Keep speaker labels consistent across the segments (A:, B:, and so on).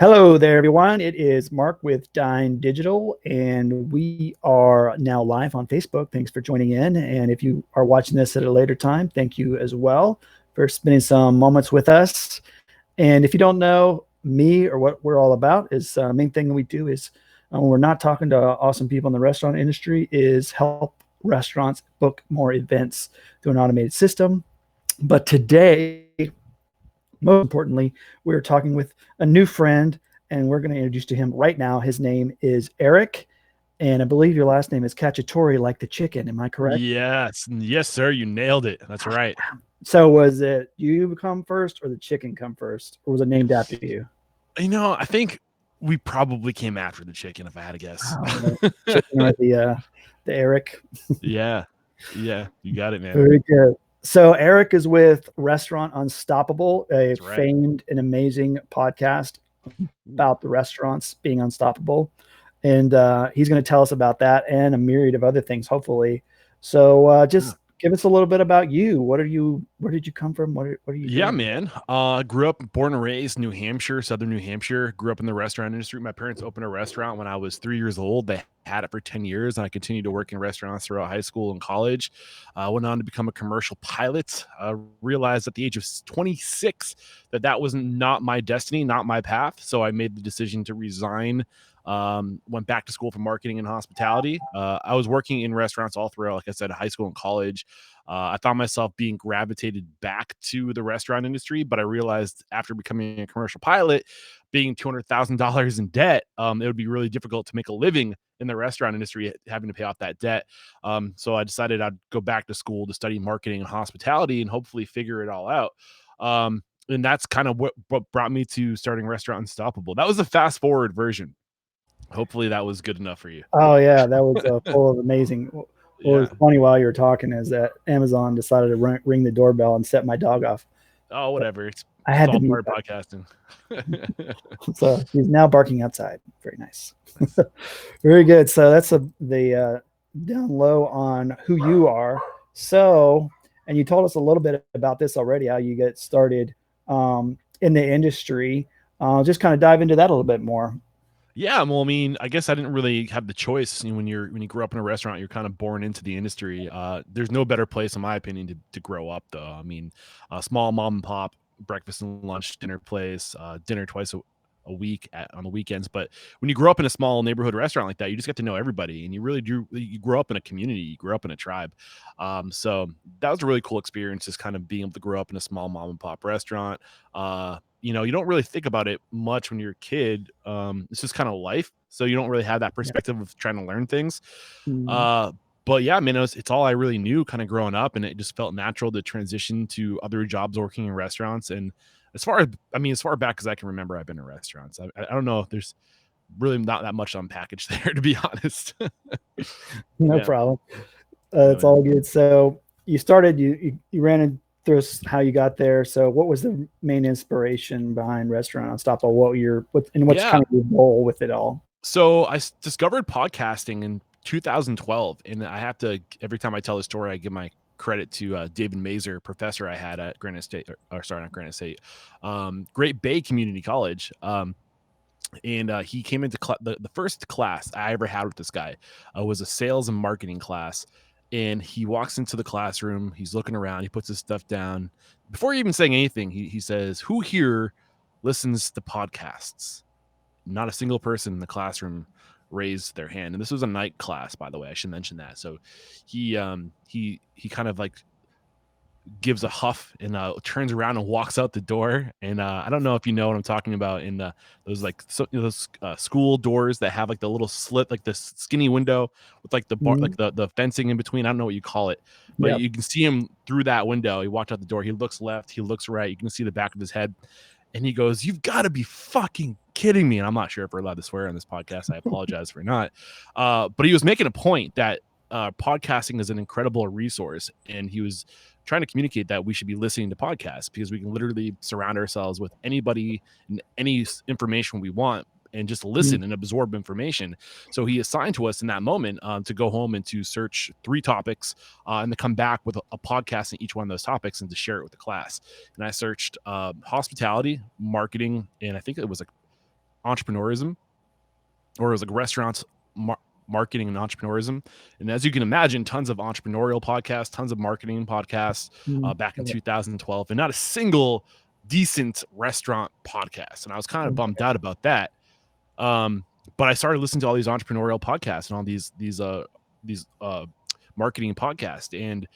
A: Hello there, everyone. It is Mark with Dine.digital, and we are now live on Facebook. Thanks for joining in. And if you are watching this at a later time, thank you as well for spending some moments with us. And if you don't know me or what we're all about, is main thing we do is when we're not talking to awesome people in the restaurant industry, is help restaurants book more events through an automated system. But today, most importantly, we're talking with a new friend, and we're going to introduce to him right now. His name is Eric, and I believe your last name is Cacciatore, like the chicken. Am I correct?
B: Yes, sir. You nailed it. That's right.
A: So, was it you come first, or the chicken come first, or was it named after you?
B: I think we probably came after the chicken, if I had to guess.
A: Oh, chicken or the Eric.
B: yeah, yeah, you got it, man.
A: Very good. So Eric is with Restaurant Unstoppable, a
B: That's right.
A: famed and amazing podcast
B: Ooh,
A: about the restaurants being unstoppable. And he's going to tell us about that and a myriad of other things, hopefully. So
B: yeah.
A: just give us a little bit about you. Where did you come from? What are you
B: Yeah,
A: doing?
B: man. Grew up, born and raised New Hampshire, Southern New Hampshire. Grew up in the restaurant industry. My parents opened a restaurant when I was 3 years old. They had it for 10 years, and I continued to work in restaurants throughout high school and college. Went on to become a commercial pilot. Realized at the age of 26 that was not my destiny, not my path. So I made the decision to resign. Went back to school for marketing and hospitality. I was working in restaurants all throughout, like I said, high school and college. I found myself being gravitated back to the restaurant industry, but I realized after becoming a commercial pilot, being $200,000 in debt, it would be really difficult to make a living in the restaurant industry, having to pay off that debt. So I decided I'd go back to school to study marketing and hospitality and hopefully figure it all out. And that's kind of what brought me to starting Restaurant Unstoppable. That was a fast forward version. Hopefully that was good enough for you.
A: Oh yeah, that was full of amazing. What was
B: Yeah.
A: funny while you were talking is that Amazon decided to ring the doorbell and set my dog off.
B: Oh, whatever.
A: I
B: It's
A: had to
B: all
A: mute
B: part of
A: that.
B: podcasting.
A: So he's now barking outside. Very nice.
B: Nice.
A: Very good. So that's the down low on who you are. So, and you told us a little bit about this already, how you get started in the industry. Just kind of dive into that a little bit more.
B: Yeah, well, I mean, I guess I didn't really have the choice. When you grow up in a restaurant, you're kind of born into the industry. There's no better place, in my opinion, to grow up, though. I mean, a small mom and pop breakfast and lunch dinner place, dinner twice a week on the weekends. But when you grow up in a small neighborhood restaurant like that, you just get to know everybody, and you really do. You grow up in a community, you grow up in a tribe. So that was a really cool experience, just kind of being able to grow up in a small mom and pop restaurant. You don't really think about it much when you're a kid. It's just kind of life. So you don't really have that
A: Yeah.
B: perspective of trying to learn things.
A: Mm,
B: Uh, but yeah, I mean, it's all I really knew kind of growing up, and it just felt natural to transition to other jobs working in restaurants. And as far back as I can remember, I've been in restaurants. I don't know if there's really not that much unpackaged there, to be honest.
A: no
B: Yeah.
A: problem.
B: Yeah,
A: It's
B: man.
A: all good. So you started, you ran in through how you got there. So what was the main inspiration behind Restaurant Unstoppable? What's
B: Yeah.
A: kind of your goal with it all?
B: So discovered podcasting in 2012, and I have to, every time I tell the story, I give my credit to David Mazer, professor I had at Granite State, or sorry, not Granite State, Great Bay Community College. And he came into the first class I ever had with this guy was a sales and marketing class. And he walks into the classroom, he's looking around, he puts his stuff down. Before even saying anything, he says, "Who here listens to podcasts?" Not a single person in the classroom raised their hand. And this was a night class, by the way. I should mention that. So he kind of like gives a huff and turns around and walks out the door. And I don't know if you know what I'm talking about in those like those school doors that have like the little slit, like the skinny window with like the bar,
A: Mhm.
B: like the fencing in between. I don't know what you call it, but
A: Yep.
B: you can see him through that window. He walked out the door. He looks left. He looks right. You can see the back of his head. And he goes, "You've got to be fucking kidding me." And I'm not sure if we're allowed to swear on this podcast. I apologize for not. But he was making a point that podcasting is an incredible resource. And he was trying to communicate that we should be listening to podcasts because we can literally surround ourselves with anybody and any information we want and just
A: Mm.
B: listen and absorb information. So he assigned to us in that moment to go home and to search 3 topics and to come back with a podcast in each one of those topics and to share it with the class. And I searched hospitality, marketing, and I think it was like entrepreneurism, or it was like restaurants, marketing and entrepreneurism. And as you can imagine, tons of entrepreneurial podcasts, tons of marketing podcasts back in 2012, and not a single decent restaurant podcast. And I was kind of bummed out about that. But I started listening to all these entrepreneurial podcasts and all these marketing podcasts, and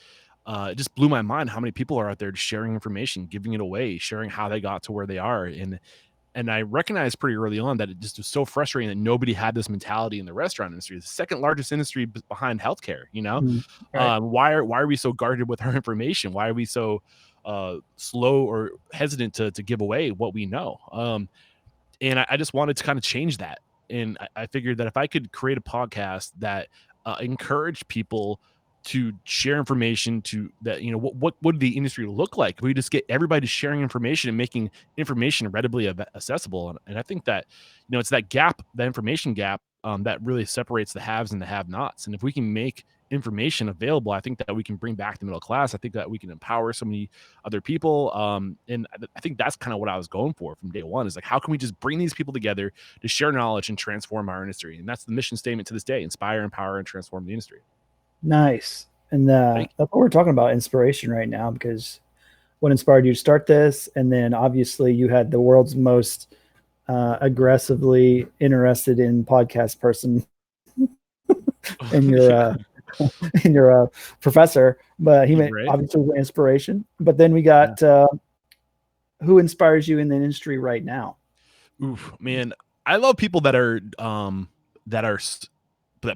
B: it just blew my mind how many people are out there sharing information, giving it away, sharing how they got to where they are. And I recognized pretty early on that it just was so frustrating that nobody had this mentality in the restaurant industry, the second largest industry behind healthcare.
A: Right.
B: Why are we so guarded with our information? Why are we so slow or hesitant to give away what we know? And I just wanted to kind of change that. And I figured that if I could create a podcast that encouraged people to share information, to that, what would the industry look like if we just get everybody sharing information and making information readily accessible? And I think that, it's that gap, that information gap, that really separates the haves and the have-nots. And if we can make information available, I think that we can bring back the middle class. I think that we can empower so many other people. And I think that's kind of what I was going for from day one, is like, how can we just bring these people together to share knowledge and transform our industry? And that's the mission statement to this day: inspire, empower, and transform the industry.
A: Nice. And that's what we're talking about, inspiration right now, because what inspired you to start this? And then obviously you had the world's most aggressively interested in podcast person in your in your professor, but he made obviously the inspiration. But then we got who inspires you in the industry right now?
B: Oof, man, I love people that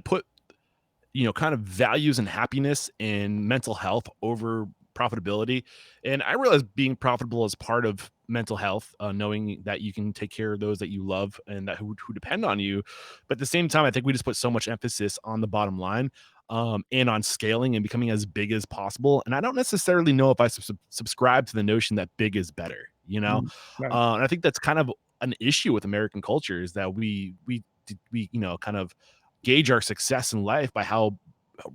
B: put kind of values and happiness and mental health over profitability. And I realize being profitable is part of mental health, knowing that you can take care of those that you love and that who depend on you. But at the same time, I think we just put so much emphasis on the bottom line, and on scaling and becoming as big as possible. And I don't necessarily know if I subscribe to the notion that big is better,
A: Right.
B: And I think that's kind of an issue with American culture, is that we kind of gauge our success in life by how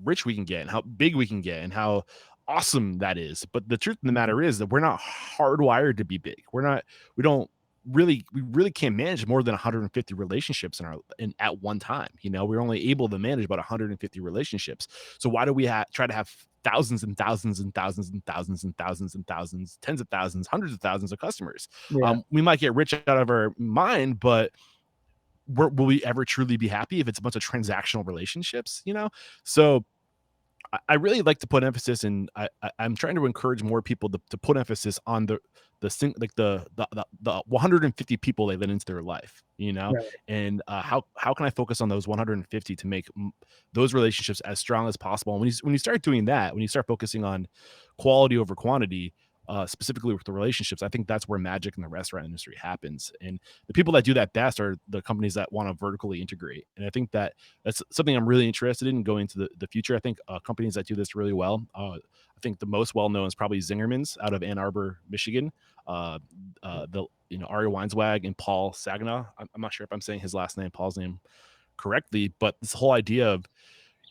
B: rich we can get and how big we can get and how awesome that is. But the truth of the matter is that we're not hardwired to be big. We really can't manage more than 150 relationships at one time. We're only able to manage about 150 relationships. So why do we try to have thousands and thousands and thousands and thousands and thousands and thousands, tens of thousands, hundreds of thousands of customers?
A: Yeah.
B: We might get rich out of our mind, but will we ever truly be happy if it's a bunch of transactional relationships? So I really like to put emphasis, and I'm trying to encourage more people to put emphasis on the 150 people they let into their life,
A: Right.
B: and how can I focus on those 150 to make those relationships as strong as possible? And when you start doing that, when you start focusing on quality over quantity, specifically with the relationships, I think that's where magic in the restaurant industry happens. And the people that do that best are the companies that want to vertically integrate. And I think that's something I'm really interested in going into the future. I think companies that do this really well, I think the most well known is probably Zingerman's out of Ann Arbor, Michigan. The Ari Weinswag and Paul Saginaw. I'm not sure if I'm saying his last name, Paul's name, correctly, but this whole idea of,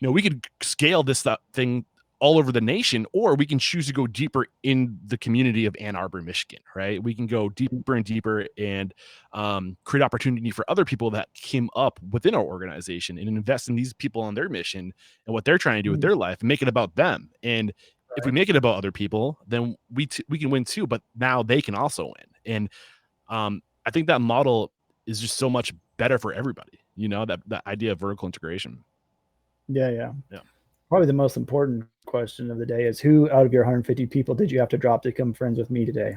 B: we could scale this thing all over the nation, or we can choose to go deeper in the community of Ann Arbor, Michigan, right? We can go deeper and deeper and create opportunity for other people that came up within our organization and invest in these people on their mission and what they're trying to do with their life and make it about them. And if we make it about other people, then we can win too, but now they can also win. And I think that model is just so much better for everybody, that idea of vertical integration.
A: Yeah. Probably the most important question of the day is, who out of your 150 people did you have to drop to become friends with me today?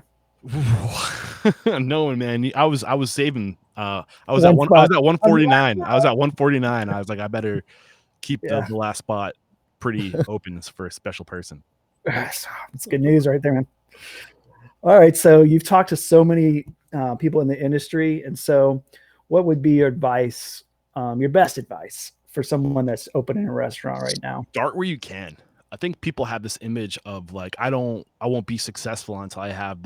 B: No one, man. I was saving. I was at 149. I was at 149. I was like, I better keep the last spot pretty open for a special person.
A: It's good news right there, man. All right. So you've talked to so many people in the industry. And so what would be your advice, your best advice for someone that's opening a restaurant right now?
B: Start where you can. I think people have this image of like, I won't be successful until I have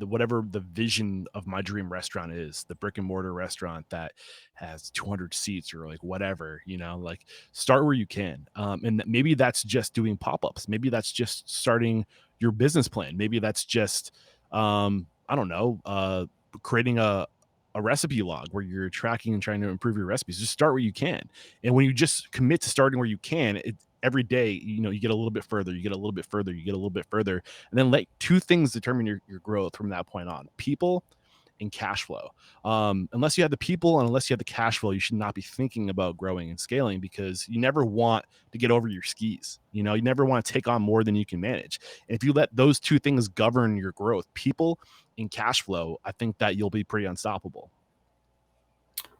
B: whatever the vision of my dream restaurant is, the brick and mortar restaurant that has 200 seats or like whatever, like start where you can. And maybe that's just doing pop-ups. Maybe that's just starting your business plan. Maybe that's just, I don't know, creating a a recipe log where you're tracking and trying to improve your recipes. Just start where you can. And when you just commit to starting where you can, every day, you get a little bit further, you get a little bit further, you get a little bit further. And then let two things determine your growth from that point on: people and cash flow. Unless you have the people and unless you have the cash flow, you should not be thinking about growing and scaling, because you never want to get over your skis. You never want to take on more than you can manage. And if you let those two things govern your growth, people and cash flow, I think that you'll be pretty unstoppable.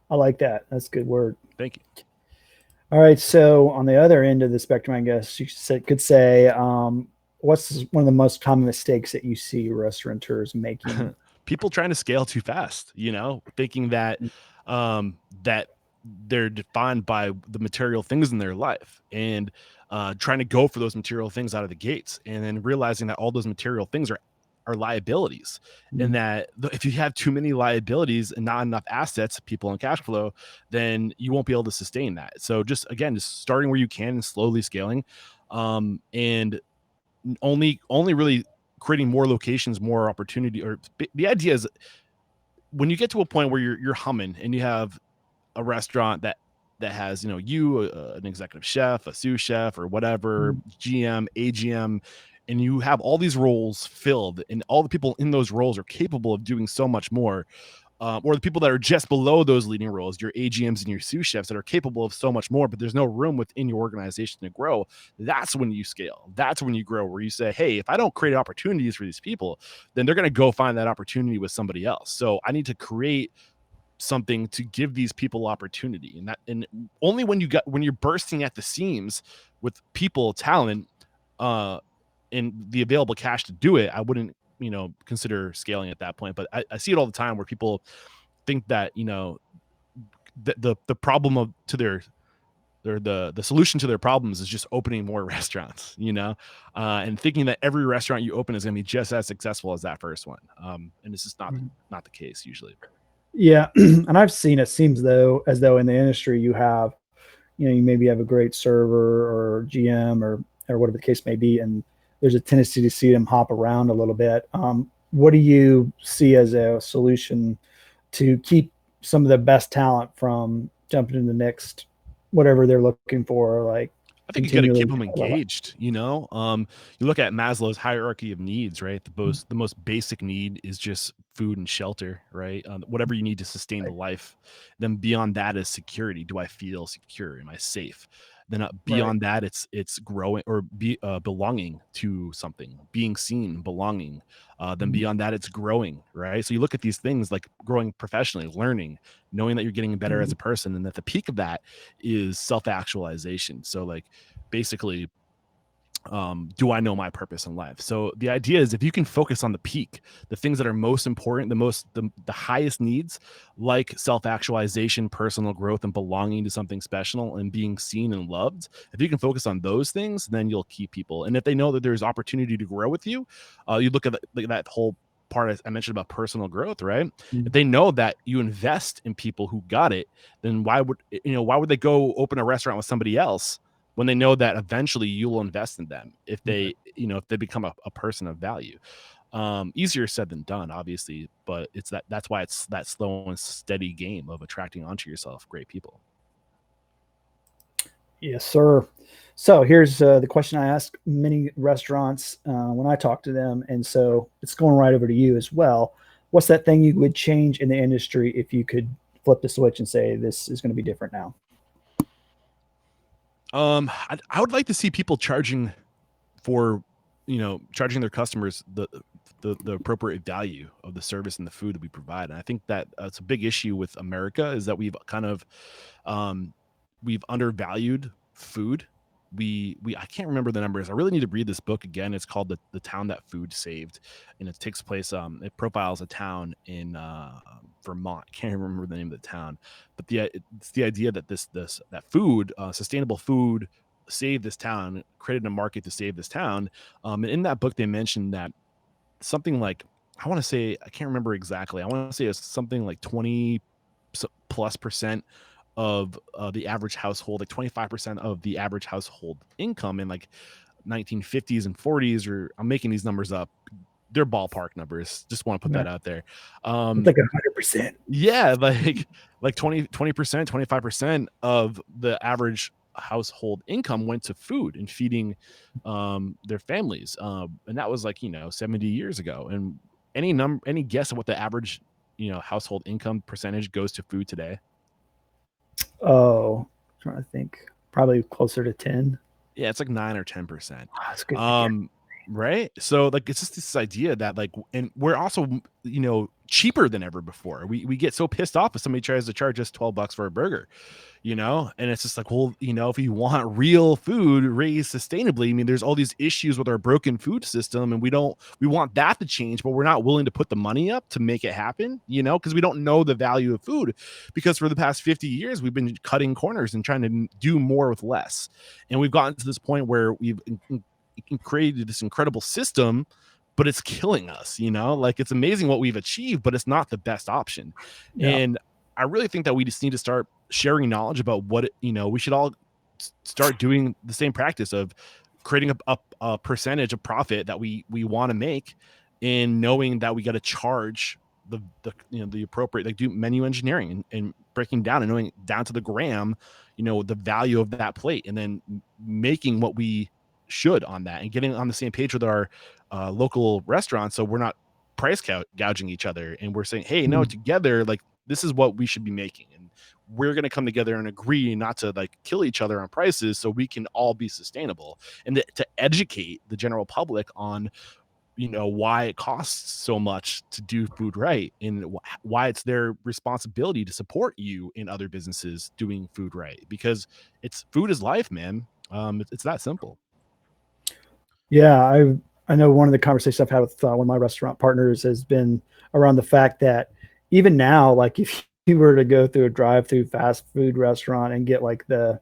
A: I like that. That's a good word.
B: Thank
A: All right. So on the other end of the spectrum, I guess you could say, what's one of the most common mistakes that you see restaurateurs making?
B: you. People trying to scale too fast, thinking that that they're defined by the material things in their life, and trying to go for those material things out of the gates, and then realizing that all those material things are liabilities, and that if you have too many liabilities and not enough assets, people and cash flow, then you won't be able to sustain that. So just starting where you can and slowly scaling, and only really creating more locations, more opportunity. Or the idea is, when you get to a point where you're humming and you have a restaurant that has an executive chef, a sous chef, or whatever, GM, AGM, and you have all these roles filled, and all the people in those roles are capable of doing so much more, or the people that are just below those leading roles, your AGMs and your sous chefs, that are capable of so much more, but there's no room within your organization to grow. That's when you scale. That's when you grow, where you say, hey, if I don't create opportunities for these people, then they're going to go find that opportunity with somebody else. So I need to create something to give these people opportunity. And only when you're bursting at the seams with people, talent, and the available cash to do it, I wouldn't consider scaling at that point. But I see it all the time, where people think that the problem the solution to their problems is just opening more restaurants, and thinking that every restaurant you open is going to be just as successful as that first one. And it's just not the case usually.
A: Yeah, and I've seen it seems though as though in the industry you have, you maybe have a great server or GM or whatever the case may be, and there's a tendency to see them hop around a little bit. What do you see as a solution to keep some of the best talent from jumping in the next whatever they're looking for, like
B: I think you got to keep
A: continually?
B: them engaged. You look at Maslow's hierarchy of needs, right? The most basic need is just food and shelter, right? Whatever you need to sustain the life. Then beyond that is security. Do I feel secure? Am I safe? Then
A: Right.
B: beyond that, it's growing, or belonging to something, being seen, belonging. Then beyond that, it's growing, right? So you look at these things like growing professionally, learning, knowing that you're getting better as a person, and that the peak of that is self-actualization. So like, basically, do I know my purpose in life? So the idea is, if you can focus on the peak, the things that are most important, the highest needs, like self-actualization, personal growth, and belonging to something special, and being seen and loved, if you can focus on those things, then you'll keep people. And if they know that there's opportunity to grow with you, you look at that whole part I mentioned about personal growth, right? If they know that you invest in people who got it, then why would they go open a restaurant with somebody else, when they know that eventually you will invest in them, if they become a person of value? Easier said than done, obviously, but that's why it's that slow and steady game of attracting onto yourself great people.
A: Yes, sir. So here's the question I ask many restaurants when I talk to them, and so it's going right over to you as well. What's that thing you would change in the industry if you could flip the switch and say this is going to be different now?
B: I would like to see people for charging their customers the appropriate value of the service and the food that we provide. And I think that it's a big issue with America, is that um we've undervalued food. We I can't remember the numbers. I really need to read this book again. It's called the Town That Food Saved, and it takes place, it profiles a town in Vermont. I can't remember the name of the town, but it's the idea that that food, sustainable food, saved this town, created a market to save this town. And in that book, they mentioned that something like, I want to say, I can't remember exactly. I want to say it's something like 20+% of the average household, like 25% of the average household income in like 1950s and 40s, or I'm making these numbers up, they're ballpark numbers. Just want to put
A: Yeah.
B: that out there.
A: It's like 100%.
B: Yeah, like 20%, 25% of the average household income went to food and feeding their families. And that was like, 70 years ago. And any guess at what the average, household income percentage goes to food today?
A: Oh, I'm trying to think. Probably closer to 10.
B: Yeah, it's like 9 or 10%.
A: Oh, that's good to hear.
B: Right? So, like, it's just this idea that, like, and we're also, cheaper than ever before. We get so pissed off if somebody tries to charge us $12 for a burger, and it's just like, well, if you want real food raised sustainably, I mean, there's all these issues with our broken food system, and we want that to change, but we're not willing to put the money up to make it happen, because we don't know the value of food, because for the past 50 years we've been cutting corners and trying to do more with less, and we've gotten to this point where we've created this incredible system, but it's killing us, like, it's amazing what we've achieved, but it's not the best option.
A: Yeah.
B: And I really think that we just need to start sharing knowledge about we should all start doing the same practice of creating a percentage of profit that we want to make, and knowing that we got to charge the appropriate, like, do menu engineering and breaking down and knowing down to the gram, the value of that plate, and then making what we should on that, and getting on the same page with our local restaurants, so we're not price gouging each other, and we're saying, hey, no,
A: Mm.
B: together, like, this is what we should be making, and we're going to come together and agree not to, like, kill each other on prices, so we can all be sustainable, and to educate the general public on why it costs so much to do food right, and why it's their responsibility to support you in other businesses doing food right, because food is life, man. It's that simple.
A: Yeah, I know one of the conversations I've had with one of my restaurant partners has been around the fact that even now, like if you were to go through a drive-through fast food restaurant and get like the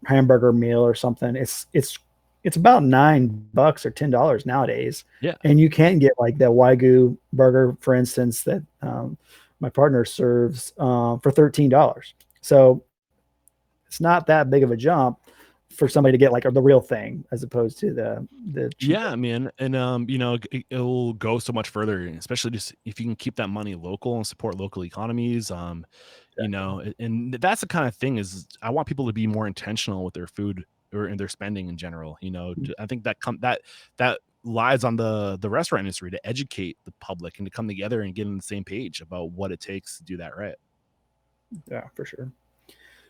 A: hamburger meal or something, it's about $9 or $10 nowadays,
B: Yeah.
A: and you can get like the Wagyu burger, for instance, that my partner serves for $13. So it's not that big of a jump for somebody to get like the real thing as opposed to the cheap.
B: Yeah, man. And it'll go so much further, especially just if you can keep that money local and support local economies. And that's the kind of thing, is I want people to be more intentional with their food or in their spending in general. I think that lies on the restaurant industry to educate the public and to come together and get on the same page about what it takes to do that right.
A: Yeah, for sure.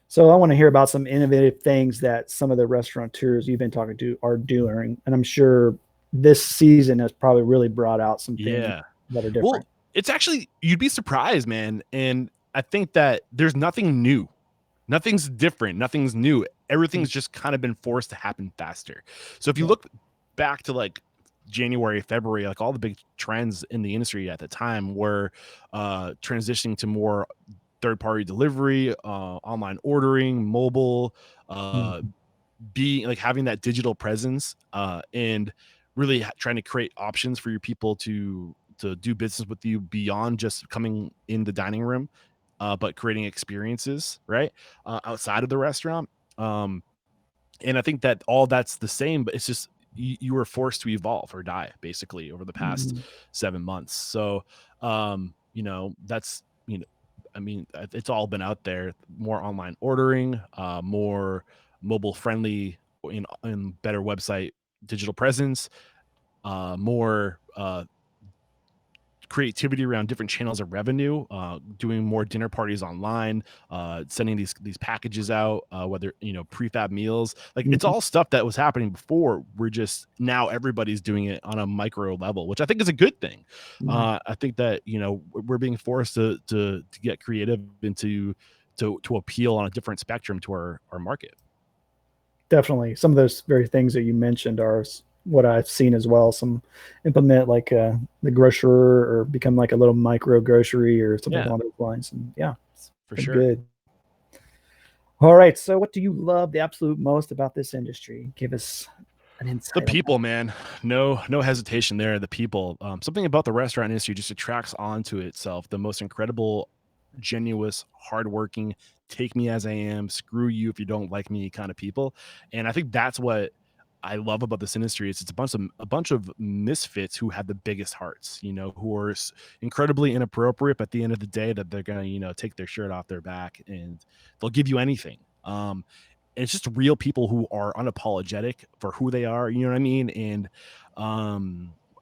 A: So I want to hear about some innovative things that some of the restaurateurs you've been talking to are doing, and I'm sure this season has probably really brought out some things
B: Yeah.
A: that are
B: Well,
A: different.
B: it's actually, you'd be surprised, man. And I think that there's nothing new. Nothing's different. Nothing's new. Everything's just kind of been forced to happen faster. So if you
A: Yeah.
B: look back to like January, February, like all the big trends in the industry at the time were transitioning to more third-party delivery, online ordering, mobile, uh,
A: Mhm.
B: being like having that digital presence, and really trying to create options for your people to do business with you beyond just coming in the dining room, but creating experiences right outside of the restaurant. um and I think that all that's the same, but it's just you were forced to evolve or die basically over the past
A: Mhm.
B: 7 months. So that's I mean, it's all been out there. More online ordering, more mobile friendly, in better website digital presence, more creativity around different channels of revenue, doing more dinner parties online, sending these packages out, whether prefab meals, like it's
A: Mhm.
B: all stuff that was happening before. We're just now everybody's doing it on a micro level, which I think is a good thing.
A: Mhm.
B: I think that we're being forced to get creative and to appeal on a different spectrum to our market.
A: Definitely. Some of those very things that you mentioned are what I've seen as well. Some implement like the grocer or become like a little micro grocery or something
B: Yeah,
A: along those lines. And yeah, it's
B: for
A: been
B: sure.
A: good. All right. So, what do you love the absolute most about this industry? Give us an
B: The
A: insight on that.
B: people, man. No hesitation there. The people. Something about the restaurant industry just attracts onto itself the most incredible, genuine, hardworking, take me as I am, screw you if you don't like me kind of people. And I think that's what I love about this industry is it's a bunch of misfits who have the biggest hearts, who are incredibly inappropriate, but at the end of the day that they're gonna, take their shirt off their back and they'll give you anything. And it's just real people who are unapologetic for who they are, you know what I mean? And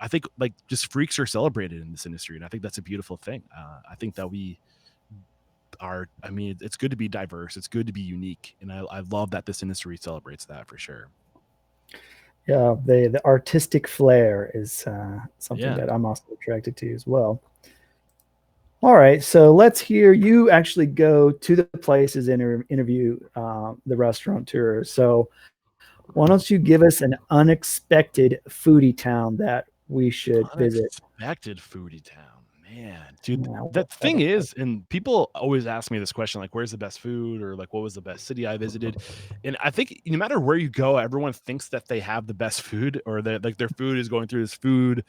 B: I think like just freaks are celebrated in this industry, and I think that's a beautiful thing. I think that we are. I mean, it's good to be diverse. It's good to be unique, and I love that this industry celebrates that for sure.
A: Yeah, the artistic flair is something
B: Yeah.
A: that I'm also attracted to as well. All right, so let's hear you actually go to the places, interview the restaurateurs. So why don't you give us an unexpected foodie town that we should visit?
B: Unexpected Foodie Town, man, dude.
A: Now,
B: The thing is, and people always ask me this question, like, "Where's the best food?" or like, "What was the best city I visited?" And I think no matter where you go, everyone thinks that they have the best food, or that like their food is going through this food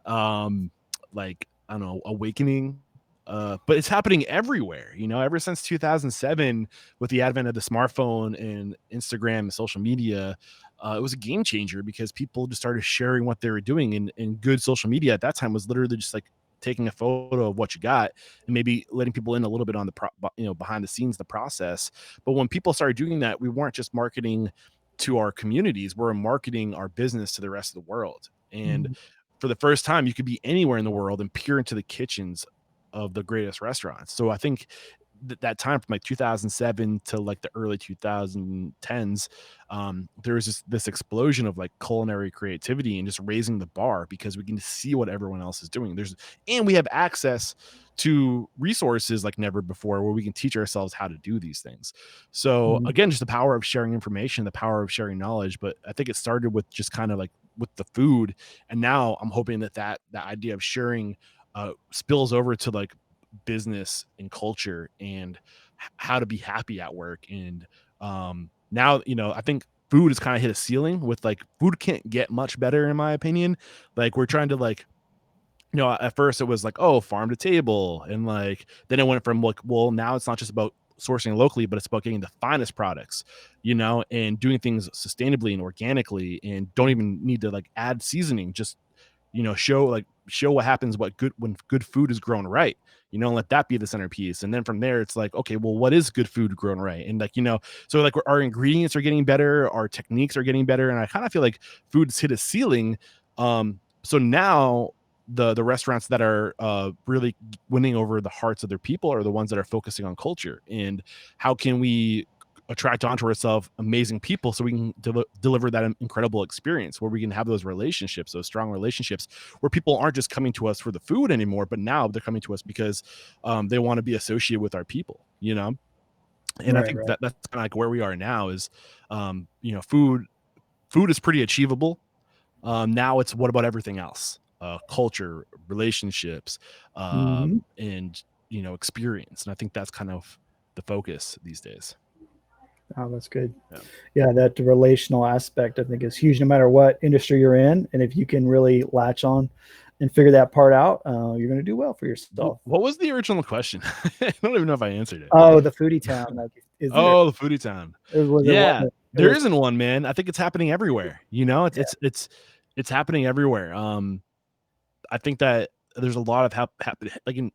B: um like I don't know, awakening. But it's happening everywhere, ever since 2007 with the advent of the smartphone and Instagram and social media. It was a game changer because people just started sharing what they were doing, and good social media at that time was literally just like taking a photo of what you got and maybe letting people in a little bit on the behind the scenes, the process. But when people started doing that, we weren't just marketing to our communities, we're marketing our business to the rest of the world. And
A: Mhm.
B: for the first time, you could be anywhere in the world and peer into the kitchens of the greatest restaurants. So I think that time from like 2007 to like the early 2010s, there was just this explosion of like culinary creativity and just raising the bar because we can see what everyone else is doing. And we have access to resources like never before where we can teach ourselves how to do these things. So
A: Mhm.
B: again, just the power of sharing information, the power of sharing knowledge. But I think it started with just kind of like with the food, and now I'm hoping that idea of sharing spills over to like business and culture and how to be happy at work. And now, I think food has kind of hit a ceiling with like food can't get much better in my opinion. Like we're trying to like, at first it was like, oh, farm to table. And like, then it went from like, well, now it's not just about sourcing locally, but it's about getting the finest products, and doing things sustainably and organically, and don't even need to like add seasoning. Just, show what happens, when good food is grown right, and let that be the centerpiece. And then from there, it's like, okay, well, what is good food grown right? And like, so like our ingredients are getting better, our techniques are getting better. And I kind of feel like food's hit a ceiling. So now the restaurants that are really winning over the hearts of their people are the ones that are focusing on culture, and how can we attract onto ourselves amazing people so we can deliver that incredible experience where we can have those relationships, those strong relationships, where people aren't just coming to us for the food anymore, but now they're coming to us because they want to be associated with our people. And I
A: Right,
B: think
A: right.
B: that's kind of like where we are now is, food is pretty achievable. Now it's what about everything else? Culture, relationships,
A: Mhm.
B: and experience. And I think that's kind of the focus these days.
A: Oh, that's good.
B: Yeah.
A: Yeah, that relational aspect I think is huge no matter what industry you're in. And if you can really latch on and figure that part out, you're going to do well for yourself.
B: What was the original question? I don't even know if I answered it.
A: Oh, the foodie town. Like, is there,
B: Oh, the Foodie Town.
A: was there one
B: Yeah,
A: that it
B: there
A: was,
B: isn't one, man. I think it's happening everywhere. It's
A: yeah.
B: it's happening everywhere. I think that there's a lot of like in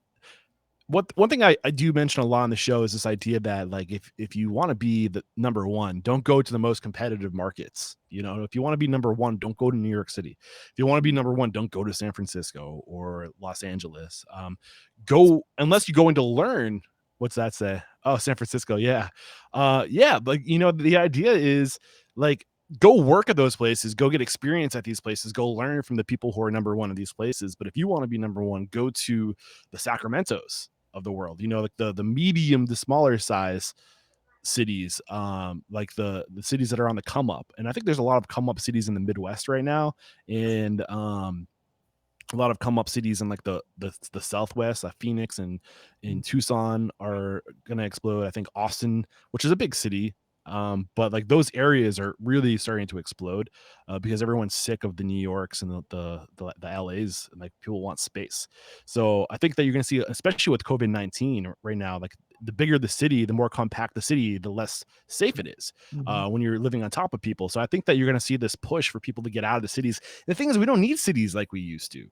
B: what one thing I do mention a lot on the show is this idea that like if you want to be the number one, don't go to the most competitive markets. If you want to be number one, don't go to New York City. If you want to be number one, don't go to San Francisco or Los Angeles. Go unless you're going to learn. What's that say? Oh, San Francisco. Yeah. Yeah. But the idea is like go work at those places, go get experience at these places, go learn from the people who are number one in these places. But if you want to be number one, go to the Sacramentos of the world, like the medium, the smaller size cities, like the cities that are on the come up. And I think there's a lot of come up cities in the Midwest right now, and a lot of come up cities in like the Southwest, Phoenix and in Tucson are gonna explode. I think Austin, which is a big city, but like those areas are really starting to explode because everyone's sick of the New Yorks and the LAs, and like people want space. So I think that you're gonna see, especially with COVID-19 right now, like the bigger the city, the more compact the city, the less safe it is when you're living on top of people. So I think that you're going to see this push for people to get out of the cities. The thing is, we don't need cities like we used to.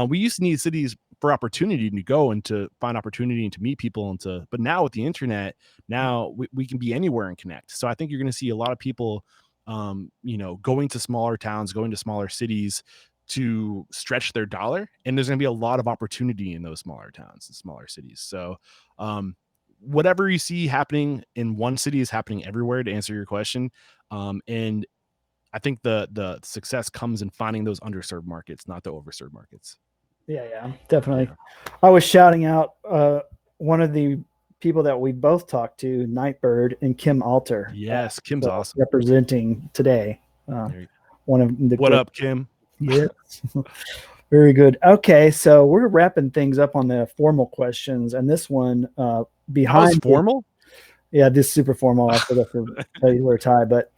B: We used to need cities for opportunity to go and to find opportunity and to meet people but now with the internet, now we can be anywhere and connect. So I think you're going to see a lot of people, going to smaller towns, going to smaller cities to stretch their dollar. And there's going to be a lot of opportunity in those smaller towns and smaller cities. So, whatever you see happening in one city is happening everywhere, to answer your question. And I think the success comes in finding those underserved markets, not the overserved markets.
A: Yeah, definitely.
B: Yeah.
A: I was shouting out one of the people that we both talked to, Nightbird and Kim Alter.
B: Yes, Kim's awesome.
A: Representing today. One of the
B: What up, Kim?
A: Yes. Very good. Okay, so we're wrapping things up on the formal questions, and this one behind
B: that was formal.
A: Yeah, this is super formal. I forgot to tell you where to tie, but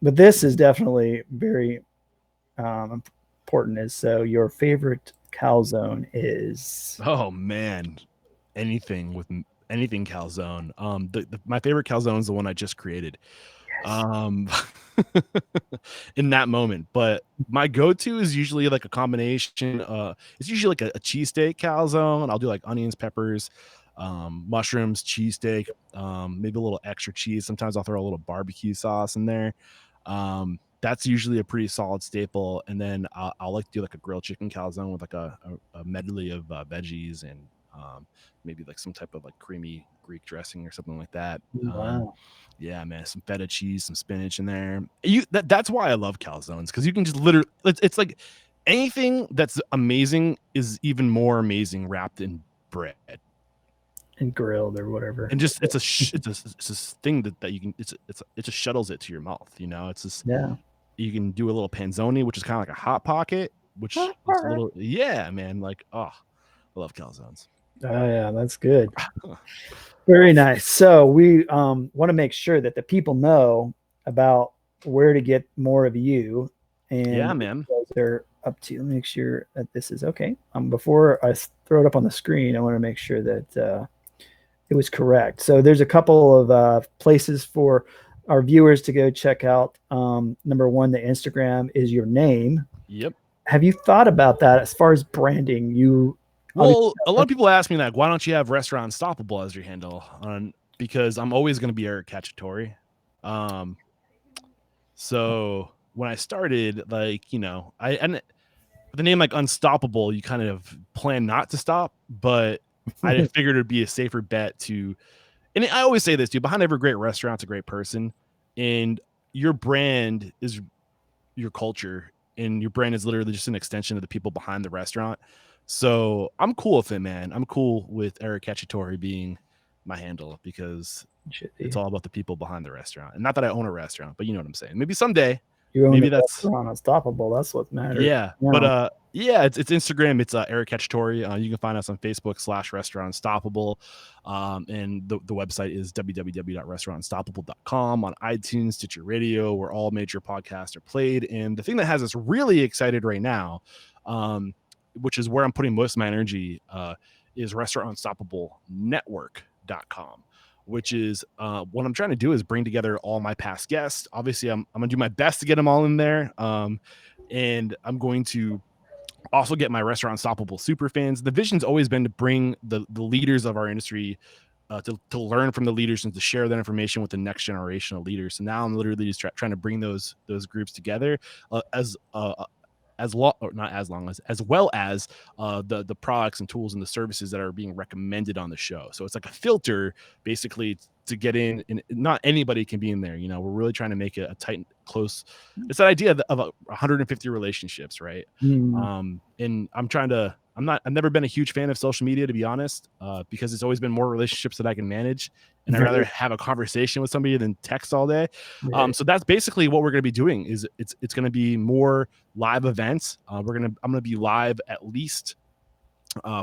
A: this is definitely very important. Is so your favorite calzone is?
B: Oh man, anything calzone. My favorite calzone is the one I just created. Yes. In that moment, but my go-to is usually like a combination. It's usually like a cheesesteak calzone. I'll do like onions, peppers, mushrooms, cheesesteak, maybe a little extra cheese. Sometimes I'll throw a little barbecue sauce in there. That's usually a pretty solid staple. And then I'll like to do like a grilled chicken calzone with like a medley of veggies and maybe like some type of like creamy Greek dressing or something like that.
A: Wow.
B: Yeah, man, some feta cheese, some spinach in there. That's why I love calzones, because you can just literally, it's like anything that's amazing is even more amazing wrapped in bread
A: and grilled or whatever.
B: And just it's a thing that you can it just shuttles it to your mouth. It's just, you can do a little panzoni, which is kind of like a hot pocket, which is a little, man, like, oh, I love calzones.
A: Oh yeah, that's good. Very nice. So we want to make sure that the people know about where to get more of you, and
B: man,
A: they're up to. Make sure that this is okay. Before I throw it up on the screen, I want to make sure that it was correct. So there's a couple of places for our viewers to go check out. Number one, the Instagram is your name.
B: Yep.
A: Have you thought about that as far as branding?
B: Well, a lot of people ask me that, why don't you have Restaurant Unstoppable as your handle? Because I'm always going to be Eric Cacciatore. So when I started, like, and the name like Unstoppable, you kind of plan not to stop, but I figured it'd be a safer bet to, and I always say this, dude, behind every great restaurant's a great person, and your brand is your culture, and your brand is literally just an extension of the people behind the restaurant. So I'm cool with it, man. I'm cool with Eric Cacciatore being my handle, because it's all about the people behind the restaurant. And not that I own a restaurant, but you know what I'm saying. Maybe someday. Maybe that's
A: Unstoppable. That's what matters.
B: Yeah. But it's Instagram. It's Eric Cacciatore. You can find us on Facebook /Restaurant Unstoppable. And the website is www.restaurantunstoppable.com. On iTunes, Stitcher Radio, where all major podcasts are played. And the thing that has us really excited right now, which is where I'm putting most of my energy, is restaurantunstoppablenetwork.com, which is what I'm trying to do is bring together all my past guests. Obviously, I'm going to do my best to get them all in there. And I'm going to also get my Restaurant Unstoppable super fans. The vision's always been to bring the leaders of our industry to learn from the leaders and to share that information with the next generation of leaders. So now I'm literally just trying to bring those groups together as well as the products and tools and the services that are being recommended on the show. So it's like a filter basically to get in, and not anybody can be in there. We're really trying to make it a tight, close. It's that idea of 150 relationships, right? And I've never been a huge fan of social media, to be honest, because it's always been more relationships that I can manage, and I'd rather have a conversation with somebody than text all day. So that's basically what we're going to be doing. Is it's going to be more live events. I'm going to be live at least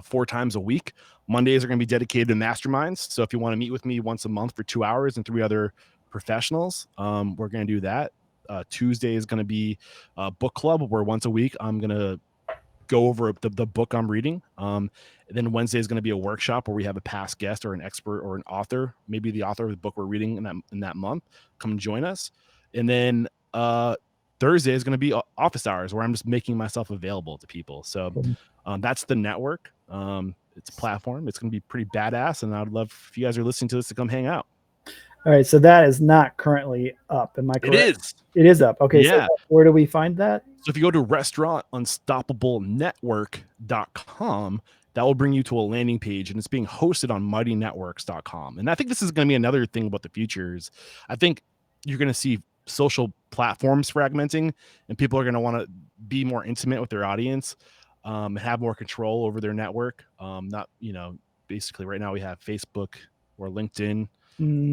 B: 4 times a week. Mondays are going to be dedicated to masterminds. So if you want to meet with me once a month for 2 hours and 3 other professionals, we're going to do that. Tuesday is going to be book club, where once a week I'm going to go over the book I'm reading. Then Wednesday is going to be a workshop where we have a past guest or an expert or an author, maybe the author of the book we're reading in that month, come join us. And then Thursday is going to be office hours where I'm just making myself available to people. So that's the network. It's a platform. It's going to be pretty badass. And I'd love if you guys are listening to this to come hang out.
A: All right. So that is not currently up. Am I correct?
B: It is.
A: It is up. Okay.
B: Yeah.
A: So where do we find that?
B: So if you go to restaurantunstablenetwork.com, that will bring you to a landing page, and it's being hosted on mightynetworks.com. And I think this is going to be another thing about the future is I think you're going to see social platforms fragmenting, and people are going to want to be more intimate with their audience, and have more control over their network. Not, basically right now we have Facebook or LinkedIn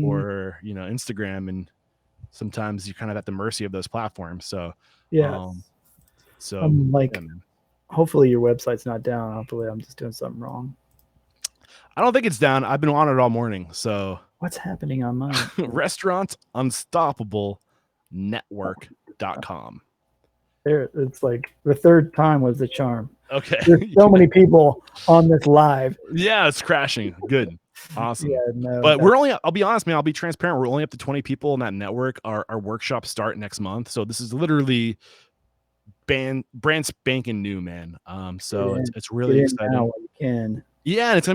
B: or, Instagram, and sometimes you're kind of at the mercy of those platforms. So,
A: I'm like, hopefully your website's not down. Hopefully I'm just doing something wrong.
B: I don't think it's down. I've been on it all morning. So
A: what's happening on mine?
B: restaurantunstablenetwork.com.
A: There, it's like the third time was the charm.
B: Okay.
A: There's so many people on this live.
B: Yeah, it's crashing. Good. Awesome.
A: Yeah, no,
B: but I'll be honest, man, I'll be transparent. We're only up to 20 people in that network. Our workshops start next month. So this is literally brand spanking new, man. So it's really exciting.
A: Now you can.
B: Yeah, and it's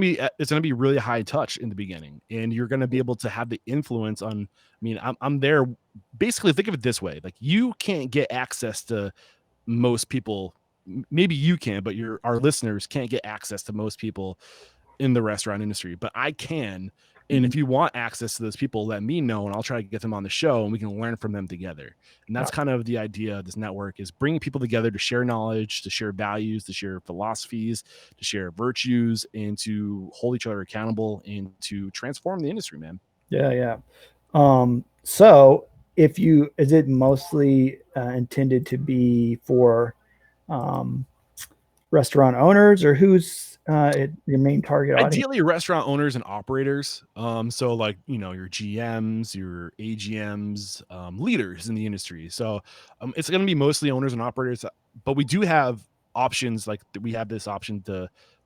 B: gonna be really high touch in the beginning, and you're gonna be able to have the influence on. I mean, I'm there. Basically, think of it this way: like you can't get access to most people. Maybe you can, but our listeners can't get access to most people in the restaurant industry. But I can, and if you want access to those people, let me know, and I'll try to get them on the show, and we can learn from them together. And that's kind of the idea of this network: is bringing people together to share knowledge, to share values, to share philosophies, to share virtues, and to hold each other accountable and to transform the industry, man.
A: Yeah. So is it mostly intended to be for restaurant owners, or who's your main target audience?
B: Ideally restaurant owners and operators. So like, your GMs, your AGMs, leaders in the industry. So it's going to be mostly owners and operators, but we do have options. Like we have this option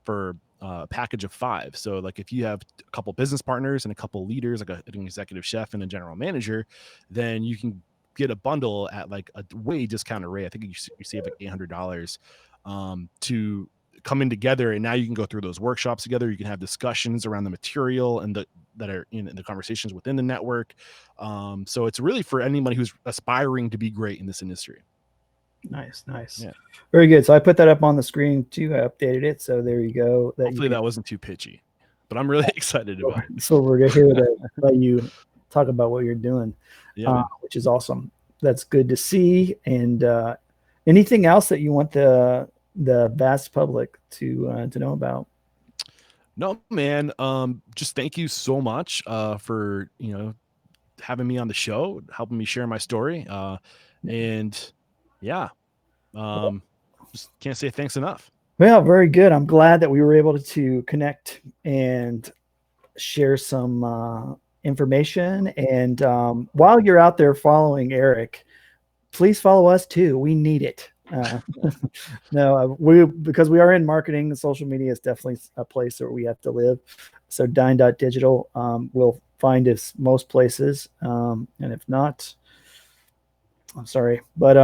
B: for a package of 5. So like if you have a couple business partners and a couple leaders, like an executive chef and a general manager, then you can get a bundle at like a way discounted rate. I think you save like $800 to come in together, and now you can go through those workshops together. You can have discussions around the material and that are in the conversations within the network. So it's really for anybody who's aspiring to be great in this industry.
A: Nice.
B: Yeah.
A: Very good. So I put that up on the screen too. I updated it. So there you go.
B: Hopefully that wasn't too pitchy, but I'm really excited about it.
A: So we're here to let you talk about what you're doing, which is awesome. That's good to see. And anything else that you want the vast public to know about?
B: No, man. Just thank you so much for having me on the show, helping me share my story, and yeah, just can't say thanks enough.
A: Well, very good. I'm glad that we were able to connect and share some information. And while you're out there following Eric, please follow us too. We need it. Because we are in marketing, social media is definitely a place where we have to live. So dine.digital will find us most places. And if not, I'm sorry, but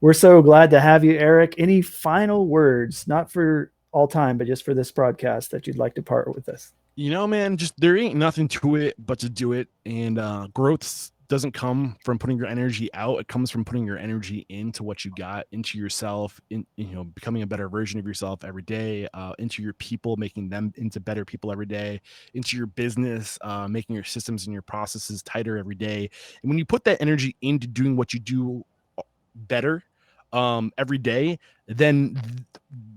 A: we're so glad to have you, Eric. Any final words, not for all time, but just for this broadcast, that you'd like to part with us?
B: Man, just there ain't nothing to it but to do it. And growth doesn't come from putting your energy out. It comes from putting your energy into what you got, into yourself, becoming a better version of yourself every day, into your people, making them into better people every day, into your business, making your systems and your processes tighter every day. And when you put that energy into doing what you do better every day, then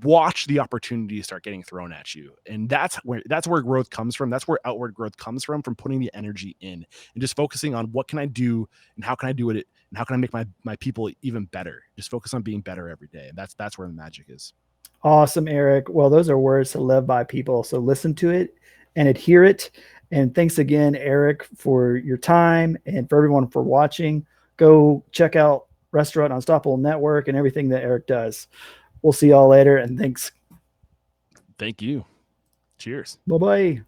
B: watch the opportunities start getting thrown at you. And that's where growth comes from. That's where outward growth comes from putting the energy in and just focusing on what can I do and how can I do it and how can I make my people even better. Just focus on being better every day. And that's where the magic is.
A: Awesome, Eric. Well, those are words to live by, people. So listen to it and adhere it. And thanks again, Eric, for your time, and for everyone for watching. Go check out Restaurant Unstoppable Network and everything that Eric does. We'll see y'all later, and thanks.
B: Thank you. Cheers.
A: Bye bye.